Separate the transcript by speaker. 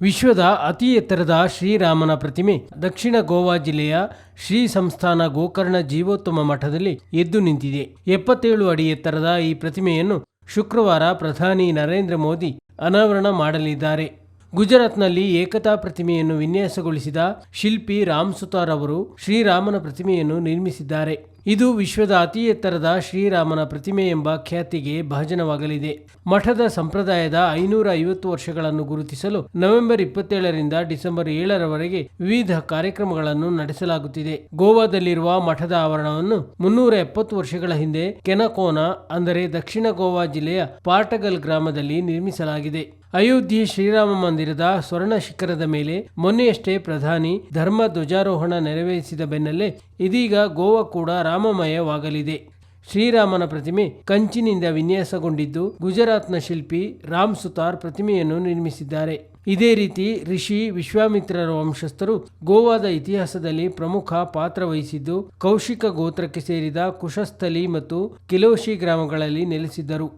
Speaker 1: ವಿಶ್ವದ ಅತಿ ಎತ್ತರದ ಶ್ರೀರಾಮನ ಪ್ರತಿಮೆ ದಕ್ಷಿಣ ಗೋವಾ ಜಿಲ್ಲೆಯ ಶ್ರೀ ಸಂಸ್ಥಾನ ಗೋಕರ್ಣ ಜೀವೋತ್ತಮ ಮಠದಲ್ಲಿ ಎದ್ದು ನಿಂತಿದೆ. 77 ಅಡಿ ಎತ್ತರದ ಈ ಪ್ರತಿಮೆಯನ್ನು ಶುಕ್ರವಾರ ಪ್ರಧಾನಿ ನರೇಂದ್ರ ಮೋದಿ ಅನಾವರಣ ಮಾಡಲಿದ್ದಾರೆ. ಗುಜರಾತ್ನಲ್ಲಿ ಏಕತಾ ಪ್ರತಿಮೆಯನ್ನು ವಿನ್ಯಾಸಗೊಳಿಸಿದ ಶಿಲ್ಪಿ ರಾಮ್ ಸುತಾರ್ ಅವರು ಶ್ರೀರಾಮನ ಪ್ರತಿಮೆಯನ್ನು ನಿರ್ಮಿಸಿದ್ದಾರೆ. ಇದು ವಿಶ್ವದ ಅತಿ ಎತ್ತರದ ಶ್ರೀರಾಮನ ಪ್ರತಿಮೆ ಎಂಬ ಖ್ಯಾತಿಗೆ ಭಾಜನವಾಗಲಿದೆ. ಮಠದ ಸಂಪ್ರದಾಯದ 550 ವರ್ಷಗಳನ್ನು ಗುರುತಿಸಲು ನವೆಂಬರ್ 27ರಿಂದ ಡಿಸೆಂಬರ್ 7ರವರೆಗೆ ವಿವಿಧ ಕಾರ್ಯಕ್ರಮಗಳನ್ನು ನಡೆಸಲಾಗುತ್ತಿದೆ. ಗೋವಾದಲ್ಲಿರುವ ಮಠದ ಆವರಣವನ್ನು 370 ವರ್ಷಗಳ ಹಿಂದೆ ಕೆನಕೋನ ಅಂದರೆ ದಕ್ಷಿಣ ಗೋವಾ ಜಿಲ್ಲೆಯ ಪಾಟಗಲ್ ಗ್ರಾಮದಲ್ಲಿ ನಿರ್ಮಿಸಲಾಗಿದೆ. ಅಯೋಧ್ಯೆ ಶ್ರೀರಾಮ ಮಂದಿರದ ಸ್ವರ್ಣ ಶಿಖರದ ಮೇಲೆ ಮೊನ್ನೆಯಷ್ಟೇ ಪ್ರಧಾನಿ ಧರ್ಮ ಧ್ವಜಾರೋಹಣ ನೆರವೇರಿಸಿದ ಬೆನ್ನಲ್ಲೇ ಇದೀಗ ಗೋವಾ ಕೂಡ ರಾಮಮಯವಾಗಲಿದೆ. ಶ್ರೀರಾಮನ ಪ್ರತಿಮೆ ಕಂಚಿನಿಂದ ವಿನ್ಯಾಸಗೊಂಡಿದ್ದು, ಗುಜರಾತ್ನ ಶಿಲ್ಪಿ ರಾಮ್ ಸುತಾರ್ ಪ್ರತಿಮೆಯನ್ನು ನಿರ್ಮಿಸಿದ್ದಾರೆ. ಇದೇ ರೀತಿ ಋಷಿ ವಿಶ್ವಾಮಿತ್ರರ ವಂಶಸ್ಥರು ಗೋವಾದ ಇತಿಹಾಸದಲ್ಲಿ ಪ್ರಮುಖ ಪಾತ್ರ ವಹಿಸಿದ್ದು, ಕೌಶಿಕ ಗೋತ್ರಕ್ಕೆ ಸೇರಿದ ಕುಶಸ್ಥಲಿ ಮತ್ತು ಕಿಲೋಶಿ ಗ್ರಾಮಗಳಲ್ಲಿ ನೆಲೆಸಿದ್ದರು.